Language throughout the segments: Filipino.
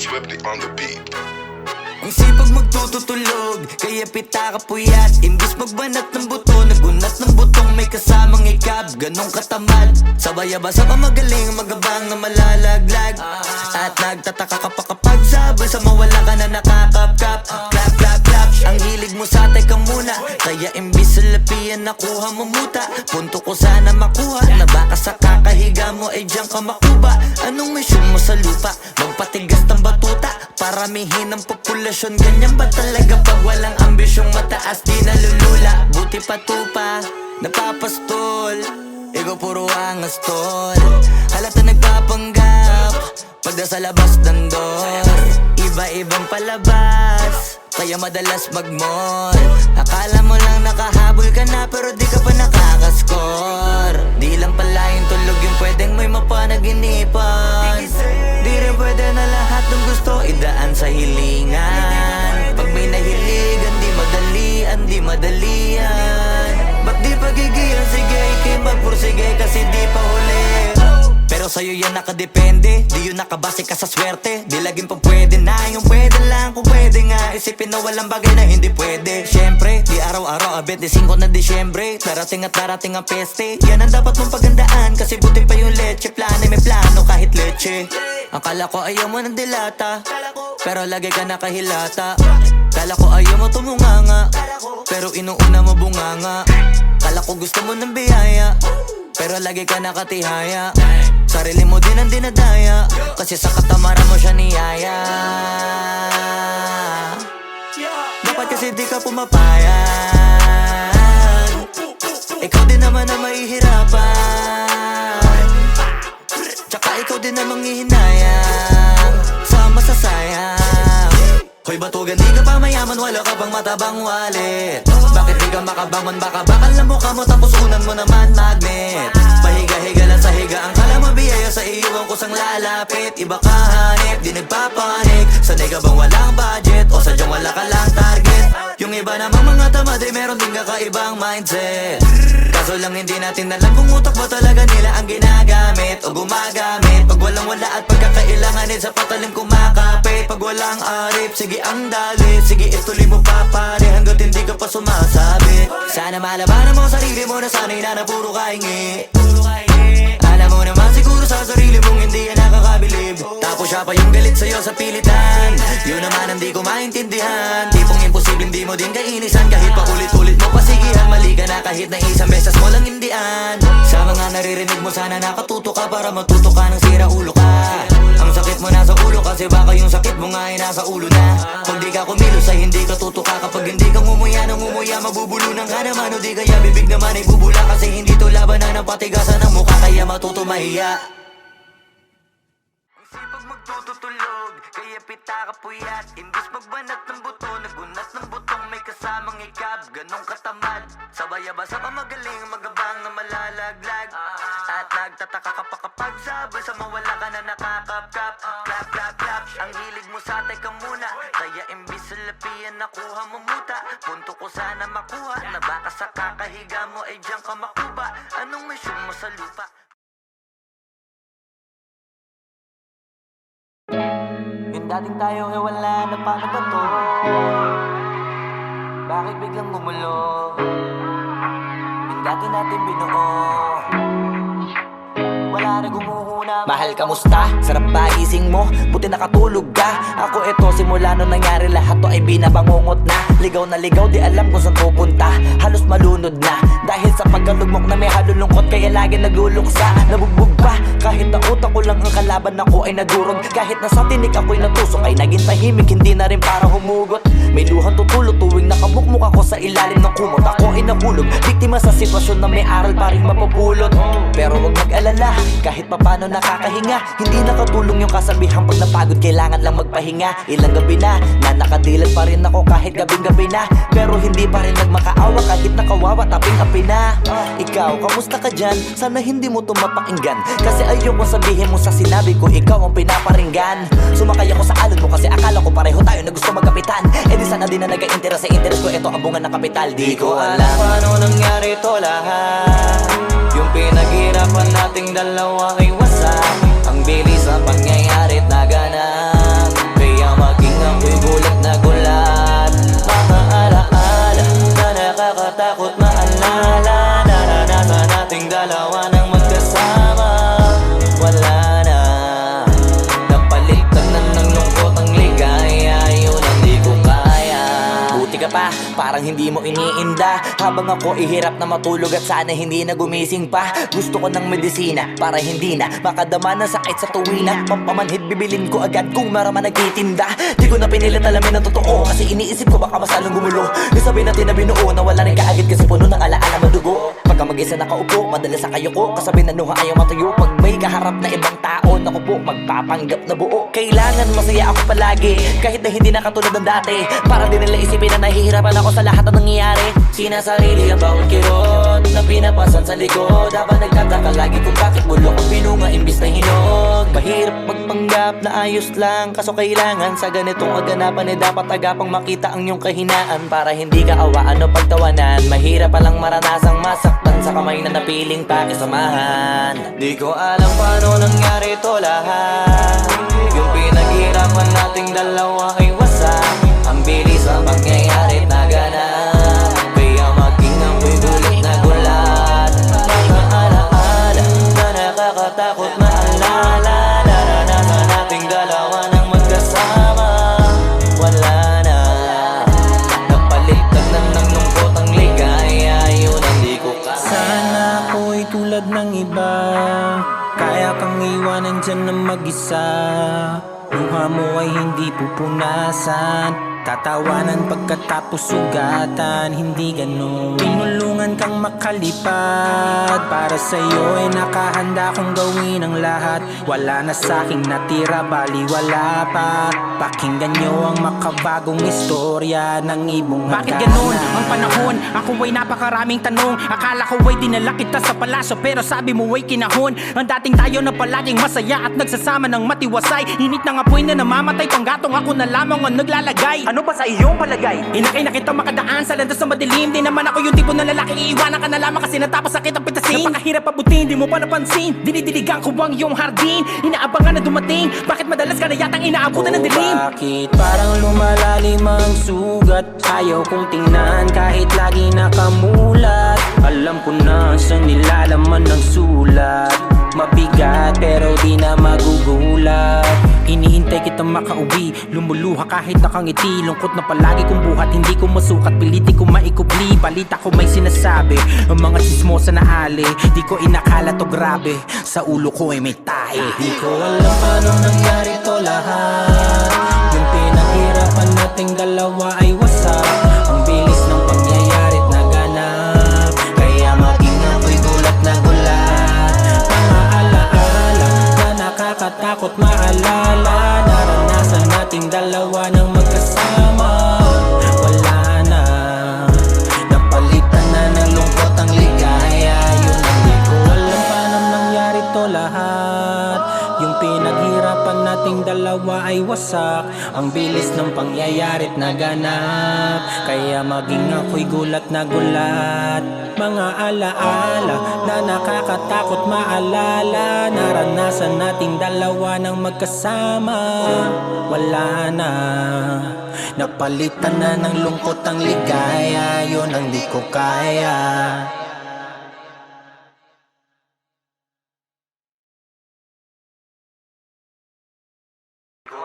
Swifty on the beat. Ang sipag magtututulog, kaya pita ka puyat. Imbis magbanat ng buto, nagunat ng butong may kasamang ikab. Ganong katamad, sabay-abasa pa magaling, magabang na malalaglag. At nagtataka ka pa kapag sabay sa mawala ka na nakakapkap. Clap, clap, clap, ang hilig mo sa teka muna. Kaya imbis sa lapian nakuha mo muta. Punto ko sana makuha, na baka sa kakahiga mo ay diyan ka makuba. Anong mission mo sa lupa? Magpatigas ng batuta, paramihin ang populasyon. Ganyan ba talaga pag walang ambisyong mataas? Di nalulula, buti patupa, napapastol. Ikaw puro angas tol, halata nagpapanggap pagda sa labas ng door. Iba-ibang palabas, kaya madalas mag-mall. Akala mo lang nakahabol ka na, pero di ka pa nakakascore. Di lang pala yung tulog yung pwedeng may mapanaginipan. Di rin pwede na lahat ng gusto idaan sa hilingan. Pag may nahiligan, di madalian. Ba't di pagigilan? Sige, ikay magpursige kasi di pa huli. Pero sa'yo yan nakadepende, di yun nakabase ka sa swerte. Di laging pa pwede na, yung pwede lang kung pwede nga. Isipin na walang bagay na hindi pwede. Siyempre, di araw-araw, 25 na Disyembre. Darating at darating ang peste, yan ang dapat mong pagandaan. Kasi buti pa yung leche, plano may plano kahit leche. Akala ko ayaw mo ng dilata, pero lagi ka nakahilata. Kala ko ayaw mo tumunganga, pero inuuna mo bunganga. Kala ko gusto mo ng biyaya, pero lagi ka nakatihaya. Sarili mo din ang dinadaya, kasi sa katamaran mo siya niyaya. Dapat kasi di ka pumapayag, ikaw din naman ang mahihirapan. Tsaka ikaw din namang hihinayang sa masasayang. Hoy batugan, di ka pa mayaman, wala ka bang matabang wallet? Bakit di ka makabangon? Baka bakal na mukha mo tapos unan mo naman magnet. Pahiga-higa lang sa higa, ang kala mo biyaya sa iyo ang kusang lalapit. Iba ka hanip, di nagpapanik. Sanay ka bang walang budget o sadyang wala ka lang target? Yung iba namang mga tamad ay meron din kakaibang mindset. Kaso lang hindi natin alam kung utak ba talaga nila ang ginagamit o gumagamit. Pag walang wala at pagkakailanganin sa patalim kumakapit. Pag walang arip, sige ang dali, sige ituloy mo pa pare hanggat hindi ka pa sumasabi. Sana malabanan mo sarili mo na sanay na puro kahingi. Alam mo naman siguro sa sarili mong hindi yan nakakabilib. Tapos siya pa yung galit sa'yo sa pilitan. Yun naman ang di ko maintindihan. Tipong imposibleng di mo din kainisan. Kahit pa ulit-ulit mo pasigihan, mali ka na kahit na isang beses mo lang hindian. Sa mga naririnig mo sana nakatuto ka para matuto ka ng sira ulo ka. Ang sakit mo nasa ulo kasi baka yung sakit mo nga ay nasa ulo na. Kung di ka kumilos ay hindi ka tutuka. Kapag hindi ka ngumuya ng ngumuya, mabubulunan ka naman. O di kaya bibig naman ay bubula, kasi hindi to labanan ng patigasan ng mukha, kaya matuto mahiya. Ang sipag magtututulog, kaya pita ka puyat. Imbis magbanat ng buto, nagunat ng butong may kasamang ikab. Ganong katamad, sabay-abasa pa magaling, magabang na malalaglag. At nagtataka ka pa kapag sabay sa mawala ka na nakakapkap. Clap, clap, clap, ang hilig mo sa teka muna. Kaya imbis sa lapian nakuha mo muta. Punto ko sana makuha, na baka sa kakahiga mo ay diyan ka makuba. Anong mission mo sa lupa? Yung dating tayo ay wala na, paano ba to? Bakit biglang gumulo? Yung dati natin binuo, wala na gumuhuna. Mahal, kamusta? Sarap ba gising mo? Buti nakatulog ka. Ako eto, simula nung nangyari lahat to ay binabangungot na. Ligaw na ligaw, di alam kung saan pupunta. Halos malunod na dahil sa pagkalugmok na may halulungkot, kaya lagi nagluluksa. Nabugbog pa, kahit na utak ko lang ang kalaban, ako ay nagurog. Kahit na sa tinik ako'y natusok, ay naging tahimik, hindi na rin para humugot. May luhang tutulog tuwing nakamukmuk ako sa ilalim ng kumot. Ako ay nahulog, biktima sa sitwasyon na may aral pa rin mapupulot. Pero wag mag-alala, kahit papano nakakahinga. Hindi nakatulong yung kasabihan, pag napagod kailangan lang magpahinga. Ilang gabi na nakadilat pa rin ako kahit gabing-gabi na. Pero hindi pa rin nagmakaawa kahit nakawawa, taping-api na. Ikaw, kamusta ka dyan? Sana hindi mo tumapakinggan, kasi ayoko sabihin mo sa sinabi ko ikaw ang pinaparinggan. Sumakay ako sa alon mo kasi akala ko pareho tayo na gusto magkapitan. E di sana din na nag-interest sa interest ko, ito ang bunga ng kapital. Di ko alam paano nangyari ito lahat. Yung pinaghirapan nating dalawa ay wasak. Ang bilis ng pangyayari't naganap. parang hindi mo iniinda. Habang ako ihirap na matulog at sana hindi na gumising pa. Gusto ko ng medisina para hindi na makadama ng sakit sa tuwina. Pampamanhid bibilin ko agad kung maraman nagtitinda. Di ko na pinilit alamin ang totoo kasi iniisip ko baka masalong gumulo. Isabi natin na binuo na wala rin kaagad kasi puno ng alaala madugo. Pagka mag-isa nakaupo, madalas sa kayo ko kasabi na nuha ayaw matuyo. Pag may kaharap na ibang tao, naku po, magpapanggap na buo. Kailangan masaya ako palagi kahit na hindi na katulad ng dati. Para din nila isipin na nahihirapan ako sa lahat ng nangyayari. Sinasarili ang bawat kirot na pinapasan sa likod. Habang nagtataka lagi kung bakit bulok ang binunga imbis na hinog. Mahirap magpanggap na ayos lang, kaso kailangan sa ganitong kaganapan dapat agapang makita ang iyong kahinaan. Para hindi ka awaan o pagtawanan. Mahirap palang maranasang masaktan sa kamay na napiling pakisamahan. Di ko alam paano nangyari ito lahat. Yung pinaghirapan nating dalawa ay wasak. Ang bilis ang pangyayari na ganap. Kaya maging ako'y gulit na gulat. Mga alaala na nakakatakot maalala. Naranasan nating dalawa ng magkasama. Wala na, napalitan na ng lungkot ang ligaya. Yun ang di ko kaya. Sana ako'y tulad ng iba, kaya kang iwanan dyan ng mag-isa. Luha mo ay hindi pupunasan, tatawanan pagkatapos sugatan. Hindi ganon, tinulungan kang makalipad. Para sa'yo ay nakahanda kong gawin ang lahat. Wala na sa'king natira, bali wala pa. Pakinggan nyo ang makabagong istorya ng ibong hagdanan. Bakit ganun ang panahon? Ako ay napakaraming tanong. Akala ko ay dinala kita sa palasyo, pero sabi mo ay kinahon. Ang dating tayo na palaging masaya at nagsasama ng matiwasay. Init ng apoy na namamatay, panggatong ako na lamang ang naglalagay. Ano ba sa iyong palagay? Inakay na kita makadaan sa landas na madilim. Di naman ako yung tipo na lalaki, iiwanan ka na lamang kasi natapos sakit ang pitasin. Napakahirap pabutin, di mo pa napansin. Dinidiligan ko ang iyong hardin, inaabangan na dumating. Bakit madalas ka na yatang inaabutan ng dilim? Bakit parang lumalalim ang sugat? Ayaw kong tingnan kahit lagi nakamulat. Alam ko na sa nilalaman ng sulat. Mabigat pero di na magugulat. Hinihintay kitang makauwi, lumuluha kahit nakangiti. Lungkot na palagi kong buhat, hindi ko masukat. Piliti ko maikubli, balita ko may sinasabi. Ang mga sismosa na ali, di ko inakala to grabe. Sa ulo ko ay may tahi. Di ko alam paano nangyari to lahat. Yung pinaghirapan nating dalawa ay wasak. Ang bilis ng pangyayari't naganap, kaya maging ako'y gulat na gulat. Mga alaala na nakakatakot maalala. Naranasan nating dalawa ng magkasama. Wala na, napalitan na ng lungkot ang ligaya. Yun ang di ko alam paano nangyari to lahat. Yung pinaghirapan nating dalawa ay wasak. Ang bilis ng pangyayari't naganap, kaya maging ako'y gulat na gulat. Mga alaala na nakakatakot maalala. Naranasan nating dalawa ng magkasama. Wala na, napalitan na ng lungkot ang ligaya. Yun ang di ko kaya.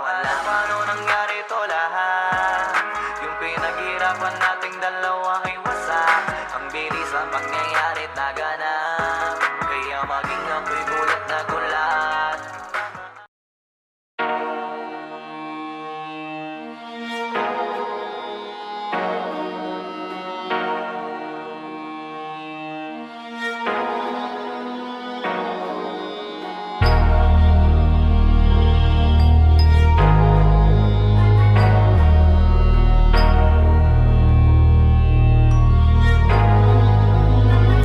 Alam paano nangyari to lahat. Yung pinaghirapan nating dalawa ay wasak. Ang bilis ang pangyayarit naganap, kaya maging ako'y gulat na gulat.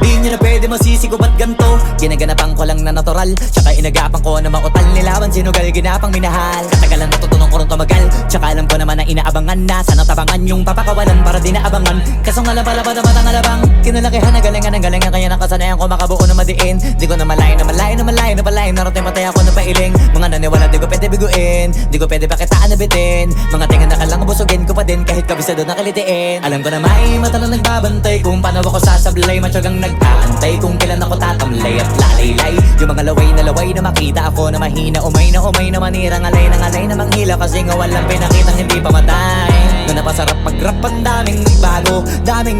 Di nyo na pwede masisiko ba't ganto? Ginaganapan ko lang na natural, tsaka inagapan ko na mautal. Nilaban sinugal, ginapang minahal. Katagalan natutunan ko rin tumagal, tsaka alam ko naman na inaabangan na. Sana tabangan yung papakawalan para di naabangan. Kaso nga lang pala ba dapat ang alabang kinalakihan na galingan kaya nakasanayan ko makabuo na madiin. Di ko na malayo na palayo narating matay ako na pailing. Mga naniwala di ko pwede biguin, di ko pwede pakitaan na bitin. Mga tingan na kalang busugin ko pa din kahit kabisado na kalitiin. Alam ko na may mata na nagbabantay kung paano ako sasablay. Matyagang nag-aantay kung kailan ako tatamlay. At at lalaylay. Yung mga laway na makita ako na mahina, umay na manirang alay na manghila. Kasi nga walang pinakitang hindi pamatay. Na napasarap mag-rap, ang daming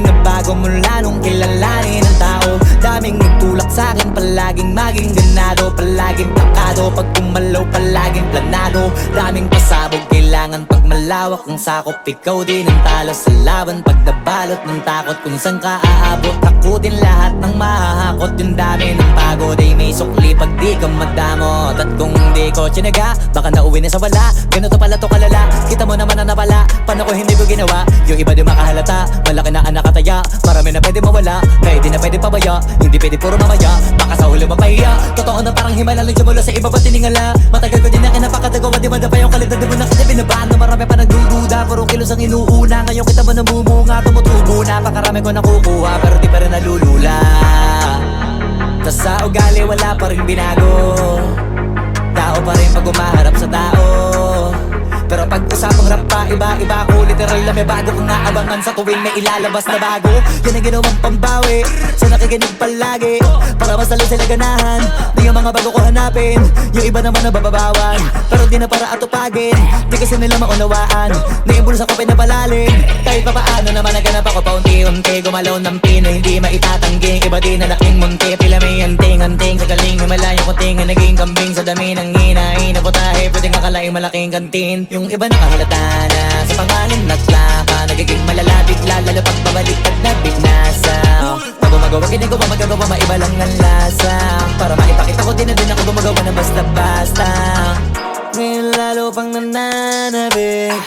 nagbago mula nung kilalanin ang tao. Daming nagtulak sa'kin, palaging maging ganado, palaging takado, pag kumalaw palaging planado. Daming pasabog, kailangan pag malawak ang sakop. Ikaw din ang talo sa laban, pag nabalot ng takot kung saan ka aabot. Takutin lahat ng mahahakot, yung dami ng pagod ay may sukli pag di ka madamot. At kung di ko tsinaga, baka nauwi na sa wala. Ganito pala to kalala, kita mo naman na napala. Paano ko hindi ko ginawa, yung iba di makahalata. Malaki na ang nakataya, marami na pwede mawala. Kaya di na pwede pabaya, hindi pwede puro mamaya. Baka sa huli mapahiya, totoo na parang himala lang mula sa iba ba tiningala. Matagal ko din na kinapakadagawa, di ba na pa yung kalidad. Di mo na kasi binabaan na marami pa nagdududa. Puro kilos ang inuuna, ngayon kita mo namumunga. Tumutubo na, pakarami ko nakukuha, pero di pa rin nalulula. Tas sa ugali wala pa rin binago, tao pa rin pag umaharap sa tao. Pero pag usapang rap pa, iba-iba ako. Literal na may bago kong naabangan sa tuwing may ilalabas na bago. Yan ang ginawang pambawi sa nakikinig palagi, para mas lalo sila ganahan na yung mga bago ko hanapin. Yung iba naman nababawan, pero di na para atupagin. Di kasi nila maunawaan na yung bulsa ko pinapalalim. Kahit pa paano naman naganap ako paunti-unti. Gumalaw ng pino, hindi maitatanggi. Iba din na laking munti, pila may anting-anting. Sa galing may malayo kunting na naging kambing. Sa dami ng hinahin na putahe, pwedeng akalaing malaking kantin. Yung iba nakahalata na sa pangalan naglaka, nagiging malala bigla, lalo pag pabaliktad na bignasa. Pag gumagawa, ginagawa, magagawa, maiba lang ang lasa. Para maipakita ko din na din ako gumagawa na basta-basta. Ngayon lalo pang nananabik,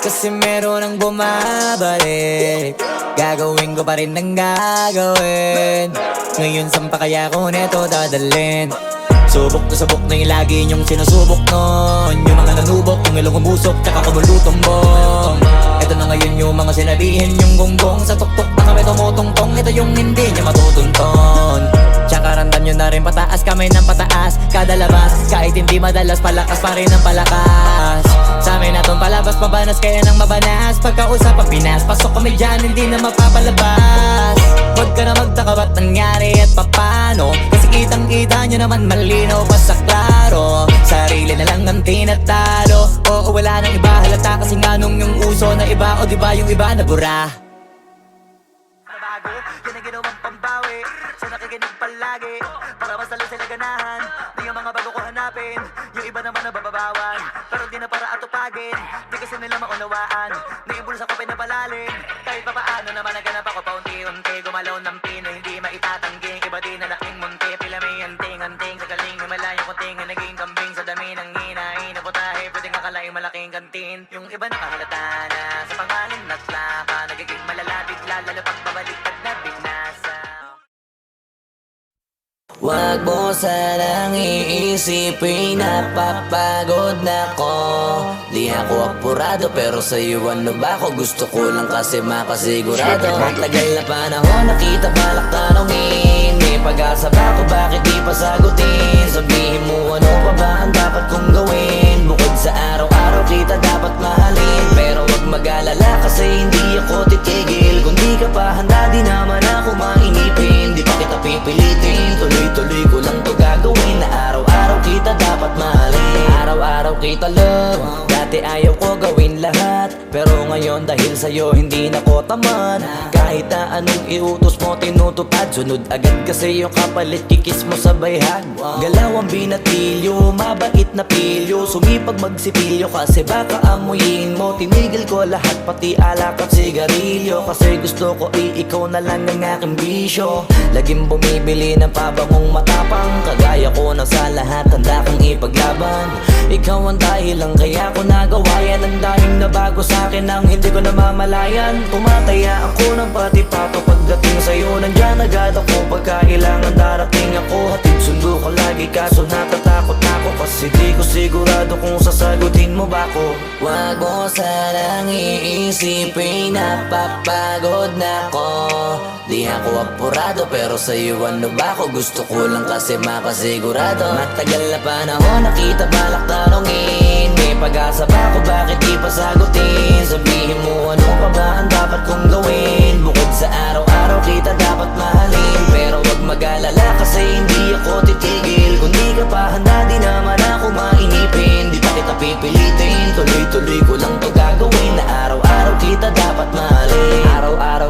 kasi meron ang bumabalik. Gagawin ko pa rin ang gagawin. Ngayon saan pa kaya ko neto dadalhin? Subok na yung lagi niyong sinusubok nun. Yung mga nanubok, yung ilong umusok, tsaka kumulutong bong. Ito na ngayon yung mga sinabihin yung gonggong. Sa tuktok na kami tumutungtong, ito yung hindi niya matutunton. Tsaka randam nyo na rin pataas, kamay ng pataas. Kada labas, kahit hindi madalas, palakas pa rin ang palakas. Sa amin na tong palabas, pabanas kaya nang mabanas. Pagkausap ang Pinas, pasok kami dyan, hindi na mapapalabas. Huwag ka na magtaka ba't nangyari at papano, kasi kitang-kita nyo naman malinaw pa sa klaro. Sarili na lang ang tinatalo, oo wala nang iba halata. Kasi nga nung yung uso na iba, o diba yung iba na bura. Nabago, yan ang ginawang pambawi sa nakikinig palagi, para mas lalo sila ganahan na yung mga bago ko hanapin. Yung iba naman nababawan, pero di na para atupagin. Di kasi nila maunawaan na yung bulsa ko pinapalalim. Kahit pa paano naman naganap ako paunti-unti. Gumalaw ng pino, hindi maitatanggi. Iba din na laking munti, pila may anting-anting. Sa galing may malayo kunting na naging kambing. Sa dami ng hinahin na putahe, pwedeng akalaing malaking kantin. Yung iba nakahalata na sa pangalan naglaka, nagiging malala bigla, lalo pag pabaliktad na bignasa. Wag mo sanang iisipin, napapagod na ko. Di ako apurado, pero sa'yo ano ba ako? Gusto ko lang kasi makasigurado. Tagal na panahon, nakita balak tanongin. May pag-asa ba ako, bakit di pa sagutin? Sabihin mo ano pa ba ang dapat kong gawin? Bukod sa araw-araw kita dapat mahalin. Pero wag mag-alala kasi hindi ako titigil. Kung di ka pa handa, di naman ako mainipin. Di pa kita pipilitin, tuloy-tuloy ko lang to gagawin. Na araw-araw kita dapat mahalin. Araw-araw kita love, dati ayaw ko gawin lahat, pero ngayon dahil sa'yo hindi na ko tamad. Kahit na anong iutos mo tinutupad, sunod agad kasi yung kapalit kikis mo sa bayhag. Galaw ang binatilyo, mabait na pilyo, sumipag magsipilyo kasi baka amuyin mo. Tinigil ko lahat pati alak at sigarilyo, kasi gusto ko ay ikaw na lang ang aking bisyo. Laging bumibili ng pabangong matapang, kagaya ko na sa lahat handa kang ipaglaban. Ikaw ang dahilan kaya ko nagawa yan. Ang daming nabago sa'kin ang hindi ko namamalayan. Tumataya ako ng pati-pato pagdating sa'yo. Nandyan agad ako pagkailangan darating ako. Hatid sundo ko lagi kaso natatakot ako, kasi di ko sigurado kung sasagutin mo ba ko. Wag mo sanang iisipin, napapagod na ko. Di ako apurado, pero sa'yo ano ba ako? Gusto ko lang kasi makasigurado. Matagal na panahon, nakita balak tanongin. May pag-asa ba ako, bakit di pa sagutin? Sabihin mo ano pa ba ang dapat kong gawin? Bukod sa araw-araw kita dapat mahalin. Pero wag mag-alala kasi hindi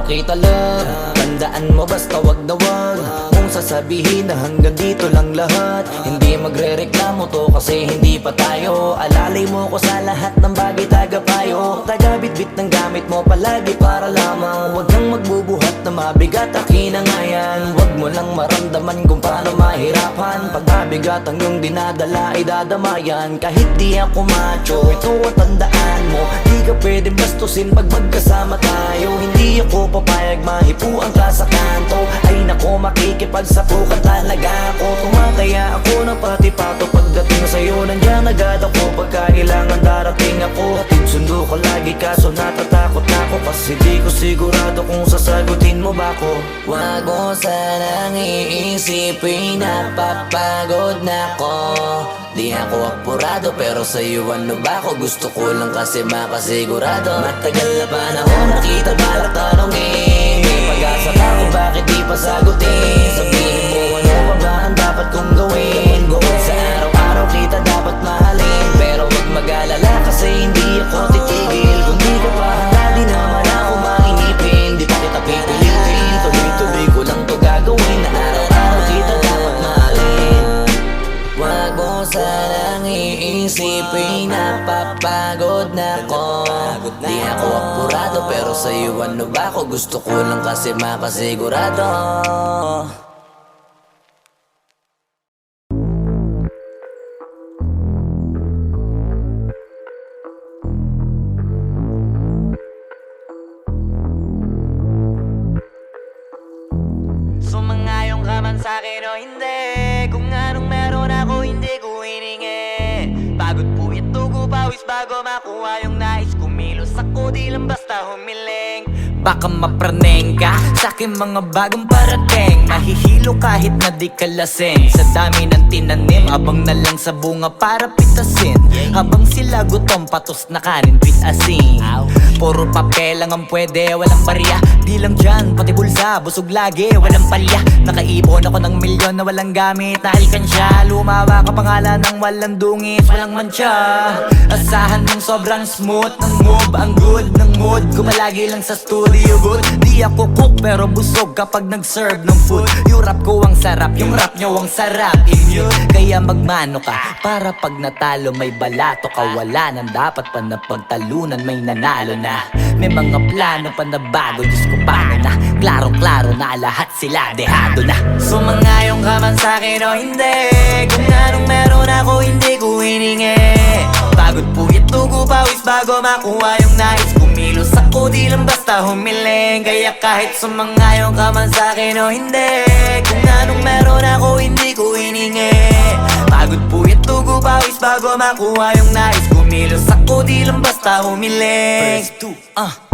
kita love. Tandaan mo basta wag na wag mong sasabihin na hanggang dito lang lahat. Hindi magre-reklamo to kasi hindi pa tayo. Alalay mo ko sa lahat ng bagay tagapayo. Tagabitbit ng gamit mo palagi para lamang. Wag kang magbubuhat na mabigat akin na nga yan. Wag mo lang maramdaman kung paano mahirapan. Pag mabigat ang iyong dinadala ay dadamayan. Kahit di ako macho, ito ang tandaan mo. Di ka pwedeng bastusin pag magkasama tayo. Hindi ako papayag mahipuan ka sa kanto. Ay nako, makikipagsapukan talaga ako. Tumataya ako ng pati-pato. Pagdating sa'yo, nandiyan agad ako. Pagka kailangan darating ako. Hatid sundo ko lagi kaso natatakot na ako. Kasi di ko sigurado kung sasagutin mo ba ko. Wag mo sanang iisipin napapagod na ako. Di ako apurado pero sa'yo ano ba ako? Gusto ko lang kasi makasigurado. Matagal na panahon nakita balak tanongin. May pag-asa ba kung bakit di pa sagutin? Sabihin mo ano pa ba ang dapat kong gawin? Bukod sa araw-araw kita dapat mahalin. Pero wag mag-alala kasi hindi ako titigil. Kung di ka pa handa di naman ako mainipin. Di pa kita pipilitin. Tuloy-tuloy ko lang to gagawin. Na araw-araw kita dapat mahalin. Wag mo sanang iisipin napapagod na ako. Di ako apurado pero sa'yo ano ba ako? Gusto ko lang kasi makasigurado. Sumangayong ka man sa'kin o hindi. Kung anong meron ako hindi ko hiningi. Pagod po ito ko pawis bago makuha yung nais. Kumilos ako di lang basta humiling. Baka mapraneng ka sa'kin mga bagong parating. Mahihilo kahit na di ka lasing. Sa dami ng tinanim abang na lang sa bunga para pitasin. Habang sila gutom patos na kanin with asin. Puro papel lang ang pwede walang barya. Di lang dyan pati bulsa busog lagi walang palya. Nakaipon ako ng milyon na walang gamit na alkansya. Lumawa ka pangalan ng walang dungis walang mancha. Asahan mong sobrang smooth ng move. Ang good ng mood kumalagi lang sa studio booth. Di ako cook pero busog kapag nag-serve ng food. Yung rap ko ang sarap, yung rap nyo ang sarap. Immune, kaya magmano ka para pag natalo may balato ka. Wala nang dapat pa na pagtalunan may nanalo na. May mga plano pa na bago, Diyos ko paano na. Klarong-klaro na lahat sila dehado na. Sumangayong ka man sa'kin o hindi. Kung anong meron ako hindi ko hiningi. Pagod po ito ko pawis bago makuha yung nais. Kumilos ako di lang basta humiling. Kaya kahit sumangayong ka man sa'kin o hindi. Kung anong meron ako hindi ko hiningi. Pagod po ito ko pawis bago makuha yung nais. Kumilos ako di lang basta humiling.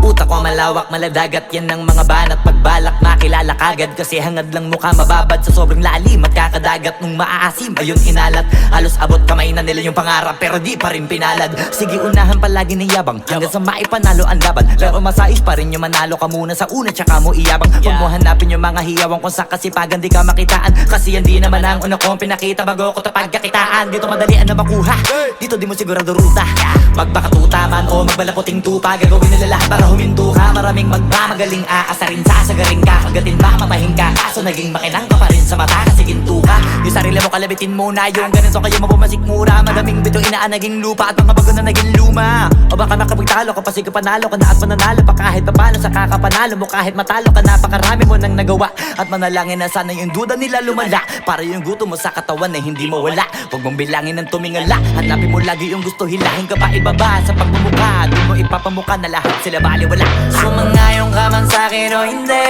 Utak ko malawak, maladagat yan ng mga banat. Pagbalak makilala kagad kasi hangad lang mukha mababad. Sa sobrang lalim at kakadagat nung maaasim ayun inalat. Halos abot kamay na nila yung pangarap pero di pa rin pinalad. Sige unahan palagi ng yabang hanggang sa maipanalo ang laban. Pero masais pa rin yung manalo ka muna sa una tsaka mo iyabang. Huwag mo hanapin yung mga hiyawang kung sa kasipagan di ka makitaan. Kasi yan di naman ang una kong pinakita bago ko tapagkakitaan. Dito madalian na makuha, dito di mo sigurado ruta. Magbakatuta man o magbalaputing tupa. Gagawin nila lahat para huminto ka. Maraming magmamagaling aasarin sasagaring ka. Kagatin ba matahing ka kaso naging makinang ka pa rin sa mata kasi ginto ka. Yung sarili mo kalabitin muna yung ganito kayo mapumasik mura. Madaming bito inaan naging lupa at mga bago na naging luma. O baka makapagtalo ka pa sige panalo ka na at mananalo pa kahit papalo sa kakapanalo mo. Kahit matalo ka napakarami mo nang nagawa. At manalangin na sana yung duda nila lumala para yung gutom mo sa katawan na hindi mo wala. Huwag mong bilangin ng tumingala. Hanapin mo lagi yung gusto hilahin ka pa ibaba sa pagmumukha. Doon mo ipapamuka na lahat sila baliwala. Sumangayong ka man sa'kin o hindi.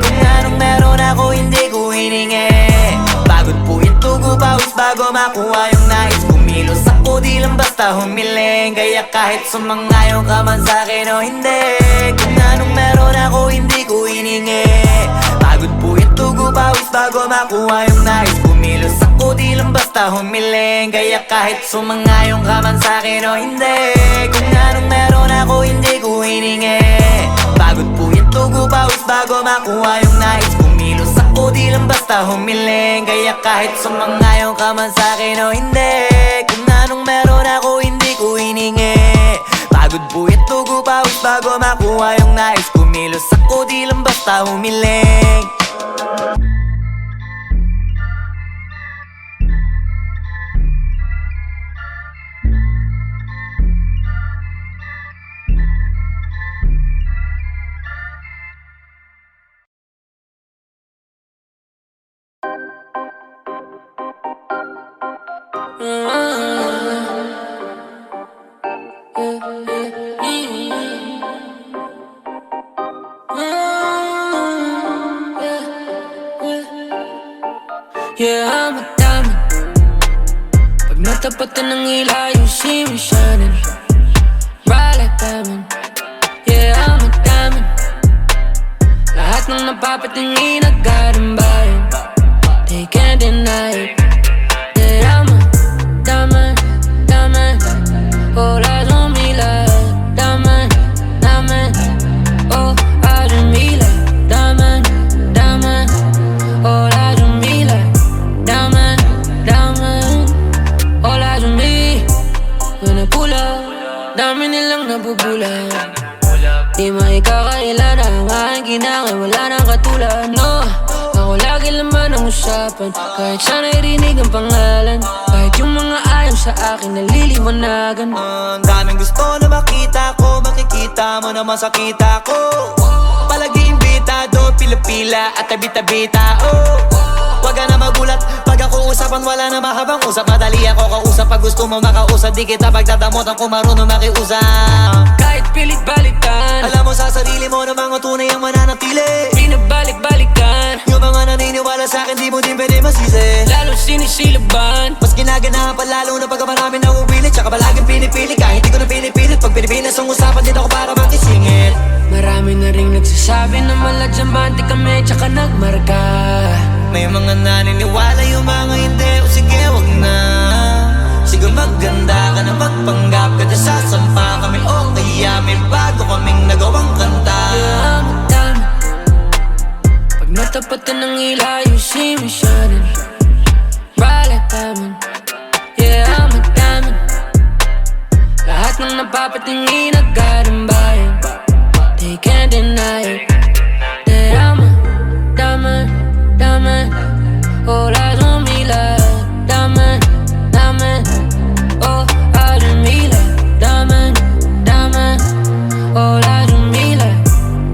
Kung anong meron ako hindi ko hiningi. Pagod po ito ko pawis bago makuha yung nais. Kumilos ako di lang basta humiling. Kaya kahit sumangayong ka man sa'kin o hindi. Kung anong meron ako hindi ko hiningi. Pagod po ito ko pawis bago makuha yung nais. Kumilos ako di lang basta humiling. Kaya kahit sumangayong ka man sa'kin o hindi. Kung anong meron ako hindi ko hiningi. Pagod po ito ko pawis bago makuha yung nais. Kumilos ako di lang basta humiling. Kaya kahit sumangayong ka man sa'kin o hindi. Kung anong meron ako hindi ko hiningi. Pagod po ito ko pawis bago makuha yung nais. Kumilos ako di lang basta basta humiling. Yeah, I'm a diamond. Pag natapatan ng ila, you see me shining bright like diamond. Yeah, I'm a diamond. Lahat ng napapatingin nagkarambayan, they can't deny it. Yeah, I'm a diamond, diamond. All eyes on me like diamond, diamond. All eyes on me like diamond, diamond. All eyes on me like diamond, diamond. All eyes on me. When I pull up, dami nilang nabubulan. Di maikakailan ang aking ginangay, wala nang katulad. No, ako lagi laman ang usapan, kahit sana'y rinig ang pangalan. Kahit yung mga ayaw sa akin naliliwanagan. Daming gusto na makita ko, makikita mo naman sa kita ko. Palagi imbitado, pila-pila at tabi-tabita, oh. Wag ka na magulat, pag ako usapan wala na mahabang usap. Madali ako kausap, pag gusto mo makausap, di kita pagdadamutan kung marunong makiusap. Kahit pilit balikan, alam mo sa sarili mo na mga tunay ang mananatili. pinabalik-balikan, Yung mga naniniwala sa akin, di mo din pwede masisi. lalo sinisilaban. Mas ginaganahan pa lalo na pagka marami na uwilit. Tsaka palaging pinipili, kahit di ko na pinipilit. Pag Pilipinas ang usapan, dito ako para makisingit. Marami na ring nagsasabi na maladyamante kami, tsaka nagmarka. May mga naniniwala, yung mga hindi. O sige, wag na. Sige, maganda ka na, magpanggap ka na, sasampa kami. O kaya may bago kaming nagawang kanta. Yeah, I'm a diamond. Pag natapatan ng ila, you see me shining bright like diamond. Yeah, I'm a diamond. Lahat ng napapatingin nagkarambayan, they can't deny it. Yeah, I'm a diamond, diamond. All eyes on me like diamond, diamond. All eyes on me like diamond, diamond. All eyes on me like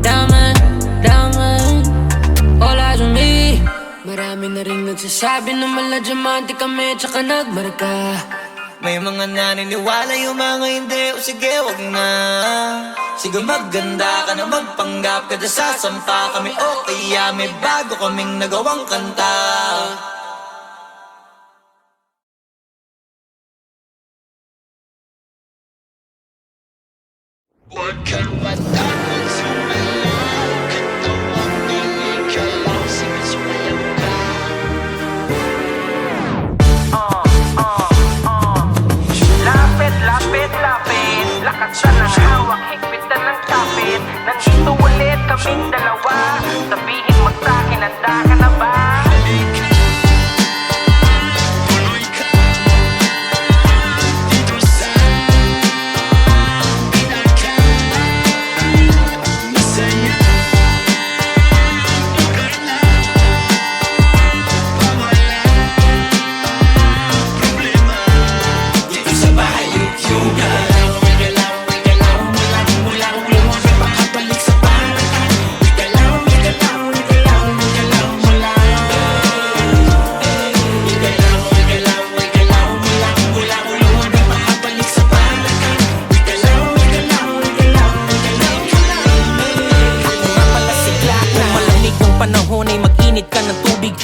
diamond, diamond. All eyes on me. Marami na ring nagsasabi na maladyamante kami, tsaka nagmarka. May mga naniniwala, yung mga hindi. O sige, wag na. Sige, maganda ka na, magpanggap ka na, sasampa kami. O kaya may bago kaming nagawang kanta. Lapit, lapit, lapit. Lakasan ng hawak, higpitan ng kapit. Nandito ulit kaming dalawa. Sabihin mo sa'kin, handa ka na ba?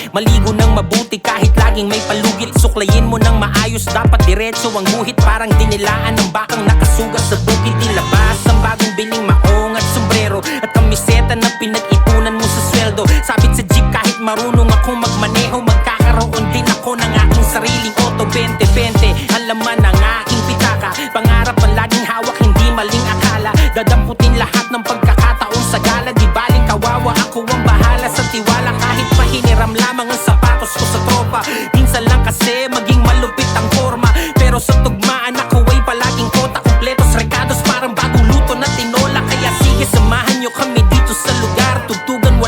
Maligo ng mabuti kahit laging may palugit. Suklayin mo ng maayos, dapat diretso ang guhit. Parang dinilaan ng bakang nakasugat sa bukid. Ilabas ang bagong biling maong at sombrero at kamiseta na pinag-ipunan mo sa sweldo. Sabit sa jeep kahit marunong akong magmaneho. Magkakaroon din ako ng aking sariling auto 20-20. Ang laman ng aking pitaka, pangarap ang laging hawak, hindi maling akala. Dadamputin lahat ng pagkakataon sa gala. Di baling kawawa, ako ang bahala sa tiwala. Kahit pahiniram lamang ang sapatos ko sa tropa. Minsan lang kasi maging malupit ang forma, pero sa tugmaan ako ay palaging kota. Kompletos recados parang bagong luto na tinola. Kaya sige, samahan nyo kami dito sa lugar. Tugtugan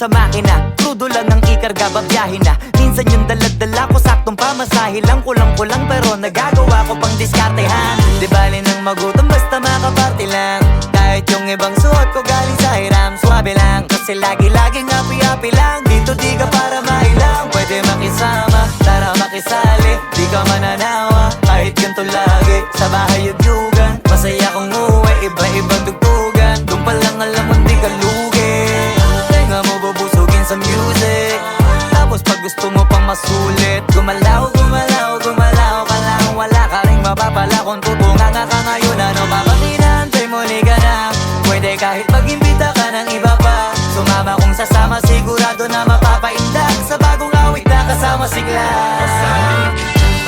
sa makina. Crudo lang ang ikarga, babiyahin na. Minsan yung daladala ko, saktong pamasahe lang. Kulang-kulang pero nagagawa ko pang diskartehan. Di bali nang magutom basta makaparte lang. Kahit yung ibang suot ko galing sa hiram, swabe lang. Kasi lagi-laging happy-happy lang. Dito di ka para mailang, pwede makisama, tara makisali, di ka mananawa. Kahit ganito lagi, sa bahay yugyugan. Masaya kong uwi, iba-ibang tugtugan. Doon pa lang alam mo di ka lugi. Nga mo bubusugin sa music. Tapos pag gusto mo pang masulit, gumalaw, gumalaw, gumalaw ka lang. Wala ka rin mapapala kung tutungan ka ngayon. Ano pa ba pinantay mo, liga na? Pwede kahit mag-imbita ka ng iba pa. Sumama kung sasama, sigurado na mapapaindak sa bagong awit na kasama si Glass.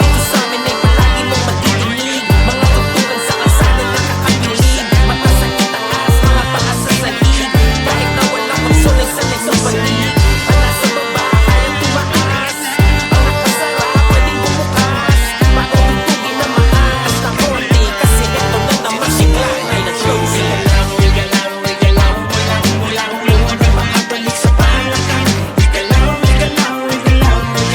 Dito sa amin ay palagi mong matidinig. Mga tugtugan sa kalsada nakakabilib. Mataas ang itaas, mga paa sa sahig. Kahit na walang magsulay sanay sa panig. Wala sa baba, kayang tumaas. Ang nakasara, pwedeng bumukas. Bago tugtugin na maangas na konti. Kasi ito na naman si Glass ay nag-closing. Makabalik sa palakan. Sa bahay ang tugan. Makabalik sa palakan.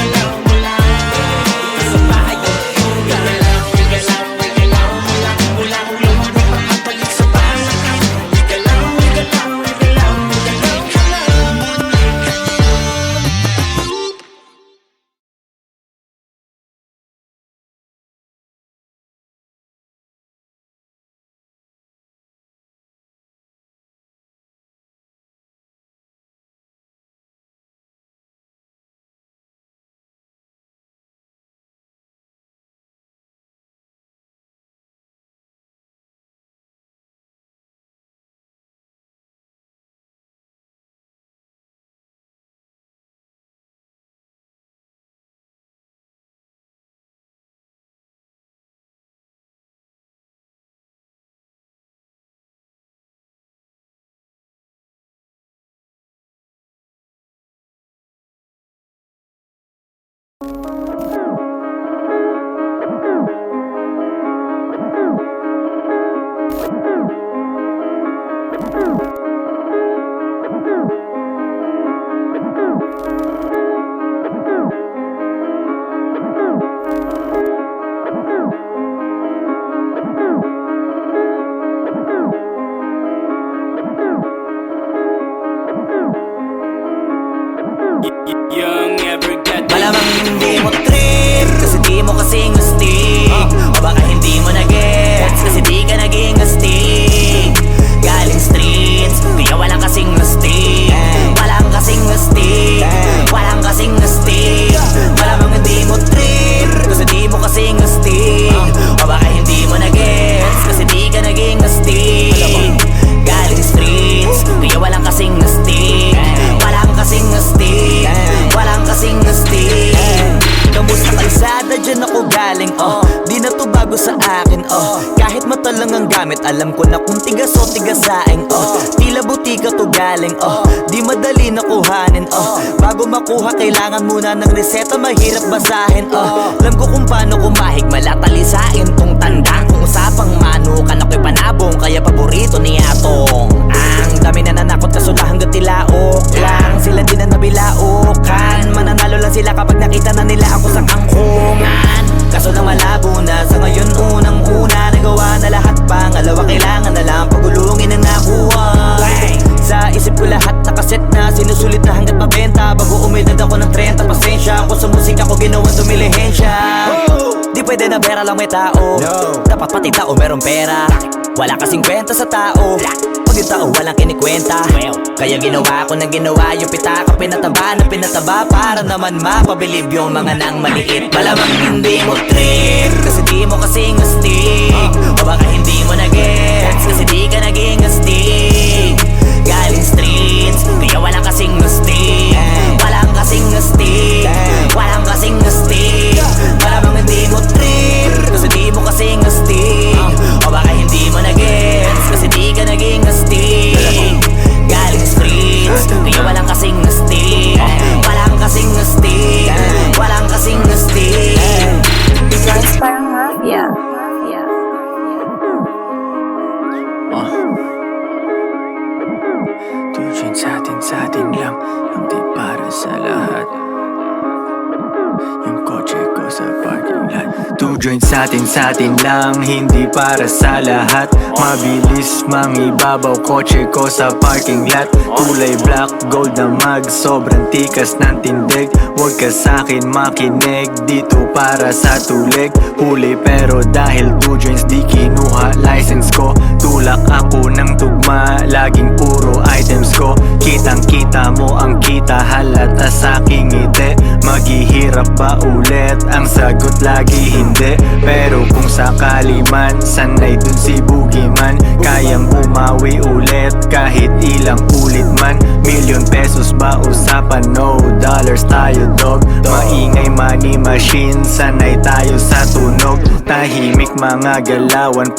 Malamang hindi mo trip, kasi di mo kasing astig. O baka hindi mo na-gets, kasi di ka naging astig. Galing streets, kaya walang kasing astig. Walang kasing astig, walang kasing astig. Malamang hindi mo trip, kasi di mo kasing astig. O baka hindi mo na-gets, kasi di ka naging astig. Galing streets, kaya walang kasing astig. Walang kasing astig, walang kasing astig. Kamusta kalsada, dyan ako galing, di na to bago sa akin, kahit mata lang ang gamit, alam ko na kung tigas o tigasaing, tila butika to galing, di madali na kuhanin, bago makuha kailangan muna ng reseta, mahirap basahin, alam ko kung paano kumahig, malatalisain tong tanda. Kung usapang manukan ako'y panabong, kaya paborito ni Atong. Ang dami na nanakot kaso na hanggang tilaok lang, sila din na nabilaukan. Mananalo lang sila kapag nakita na nila ako sa kangkungan. Kaso na malabo na, sa ngayon unang-una nagawa na lahat, pangalawa kailangan na lang pagulungin ang nakuha. Sa isip ko lahat nakaset na, sinusulit na hanggat mabenta. Bago umedad ako ng 30, pasensya ako sa musika ko ginawang dumilihensya. Di pwede na pera lang may tao, dapat pati tao meron pera. Wala kasing kwenta sa tao, pag yung tao walang kinikwenta. Kaya ginawa ko ng ginawa, yung pitaka pinataba na pinataba, para naman mapabilib yung mga nang maliit. Malamang hindi mo trip, kasi di mo kasing astig. O baka hindi mo na-gets, kasi di ka naging astig. Galing streets, kaya walang kasing astig. Walang kasing astig, walang kasing astig. Malamang hindi mo trip, kasi di mo kasing astig. O baka hindi mo na-gets, kasi di ka naging astig. Galing streets, kaya walang kasing astig. Walang kasing astig, walang kasing astig. Guys, parang mafia. Tusin sa atin lang. joint satin lang, hindi para sa lahat. Mabilis mangibabaw kotse ko sa parking lot. Kulay black, gold na mag, sobrang tikas ng tindig. Huwag ka sa'kin makinig, dito para sa tulig. Huli pero dahil 2 joints di kinuha license ko. Tulak ako ng tugma, laging puro items ko. Kitang kita mo ang kita, halata sa'king ngiti. Maghihirap ba ulit? Ang sagot lagi hindi. Pero kung sakali man, sanay dun si Boogeyman. Kayang bumawi ulit kahit ilang ulit man. Million pesos ba usapan? No dollars tayo dog. Maingay money machine, sanay tayo sa tunog. Tahimik mga galawan,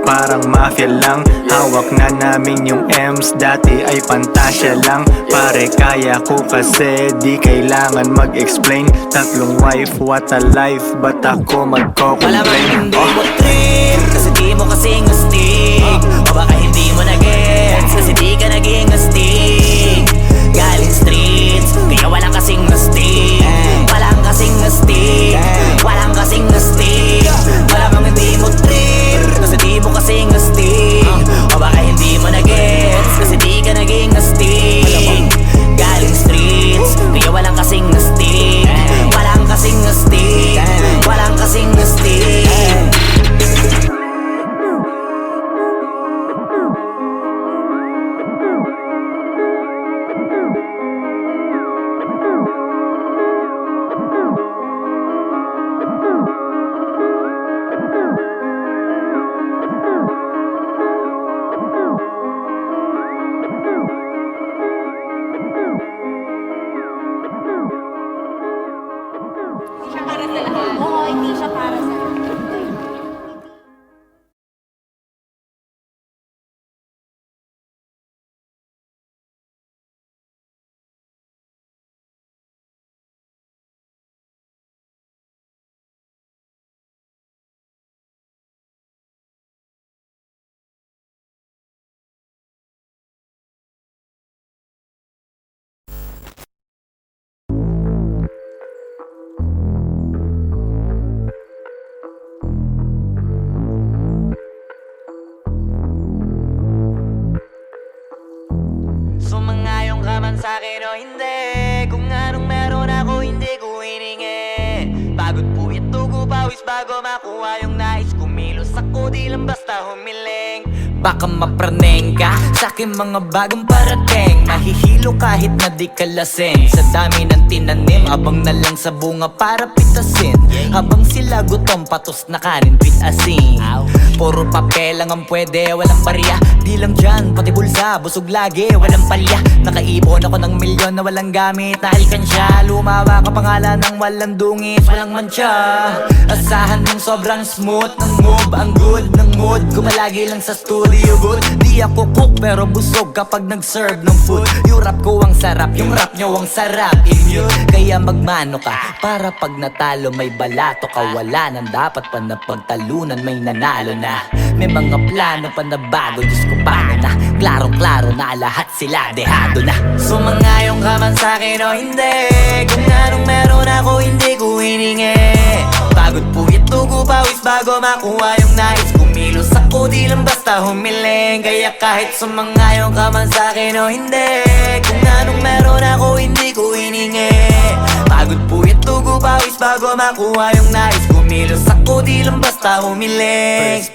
parang mafia lang. Hawak na namin yung M's, dati ay pantasya lang. Pare kaya ko kasi di kailangan mag-explain. Tatlong wife, what a life, ba't ako Malamang magko-complain? hindi mo trip, kasi di mo kasing astig. O baka hindi mo na-gets, kasi di ka naging astig. Galing streets, kaya walang kasing astig. Walang kasing astig, walang kasing astig. Malamang hindi mo trip, kasi di mo kasing astig. O baka hindi mo na-gets, kasi di ka naging astig. Galing streets, kaya walang kasing astig. Walang kasing astig, walang kasing astig. Oo, hindi siya para sa Sumangayong ka man sa'kin o hindi, kung anong meron ako hindi ko hiningi. Pagod puyat dugo pawis bago makuha yung nais. Kumilos ako di lang basta humiling. Baka mapraneng ka sa'kin mga bagong parating. Mahihilo kahit na di ka lasing. Sa dami ng tinanim, abang na lang sa bunga para pitasin. Habang sila gutom, patos na kanin with asin. Puro papel lang ang pwede, walang barya. Di lang dyan, pati bulsa, busog lagi, walang palya. Nakaipon ako ng milyon na walang gamit na alkansya. Lumawa ka pangalan ng walang dungis, walang mancha. Asahan mong sobrang smooth ng move, ang good ng mood. Kumalagi lang sa studio good. Di ako cook pero busog kapag nag-serve ng food. Yung rap ko ang sarap, yung rap nyo ang sarap. Immune, kaya magmano ka para pag natalo may balato ka. Wala nang dapat pa na pagtalunan, may nanalo na. May mga plano pa na bago, Diyos ko paano na. Klarong-klaro na lahat sila dehado na. Sumangayong ka man sa'kin o hindi, kung anong meron ako hindi ko hiningi. Pagod puyat dugo pawis bago makuha yung nais. Kumilos ako di lang basta humiling. Kaya kahit sumangayong ka man sa'kin o hindi, kung anong meron ako hindi ko hiningi. Pagod puyat dugo pawis bago makuha yung nais. Kumilos ako di lang basta humiling.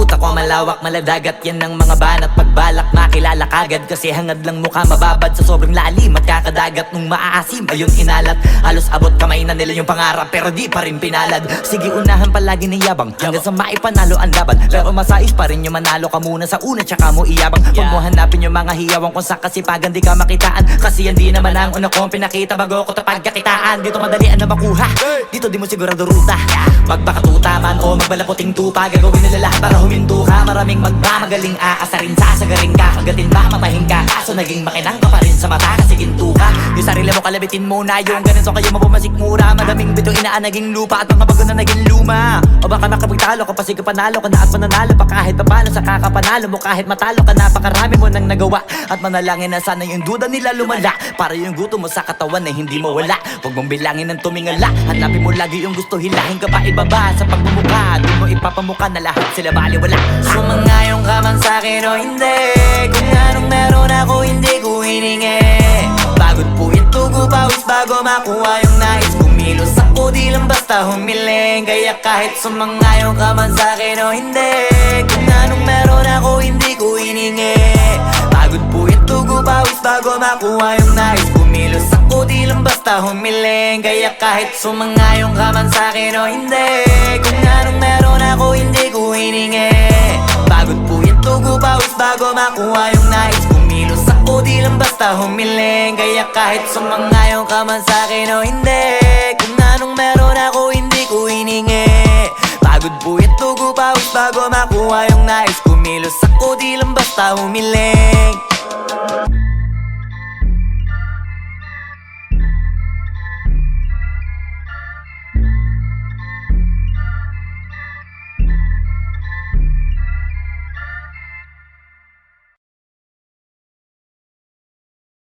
Utak ko malawak, maladagat yan ng mga banat. Pagbalak makilala kagad kasi hangad lang mukha mababad sa sobrang lalim at kakadagat nung maaasim. Ayun inalat, halos abot kamay na nila yung pangarap pero di pa rin pinalad. Sige unahan palagi ng yabang hanggang sa maipanalo ang laban. Pero masais pa rin yung manalo ka muna sa una tsaka mo iyabang. Huwag mo hanapin yung mga hiyawang kung sa kasipagan di ka makitaan. Kasi yan di naman ang una kong pinakita bago ko tapagkakitaan. Dito madalian na makuha, dito di mo sigurado ruta. Magpakatuta man o magbalaputing tupa, gagawin nila lahat para huminto ka, maraming magmamagaling aasarin, sasagarin ka, kagatin ba, matahin ka, kaso naging makinang ka pa rin sa mata kasi ginto ka. Yung sarili mo kalabitin mo na yung ganito kayo mapumasik mura, madaming bito inaan naging lupa at mga bago na naging luma. O baka makapagtalo ka pa, sige panalo ka na at mananalo pa kahit papano sa kakapanalo mo, kahit matalo ka, napakarami mo nang nagawa at manalangin na sana yung duda nila lumala, para yung gutom mo sa katawan ay hindi mawala. Huwag mong bilangin ng tumingala, hanapin mo lagi yung gusto, hilahin ka pa ibaba sa pagmumukha, di mo ipapamuka na lahat sila baliwala. Sumangayon ka man sa'kin o hindi, kung anong meron ako hindi ko hiningi. Pagod po ito pawis bago makuha yung nais, kumilos ako di lang basta humiling. Kaya kahit sumangayon ka man sa'kin o hindi, kung anong meron ako hindi ko hiningi. Pagod po ito pawis bago makuha yung nais, kumilos ako di lang basta humiling. Kaya kahit sumangayon ka man sa'kin o hindi, kung anong meron ako hindi ko hiningi. Pagod po ito pawis bago makuha yung nais, kumilos ako di lang basta humiling. Kaya kahit sumangayon ka man sa'kin o hindi, kung anong meron ako hindi ko hiningi. Pagod po ito pawis bago makuha yung nais, kumilos ako di lang basta humiling.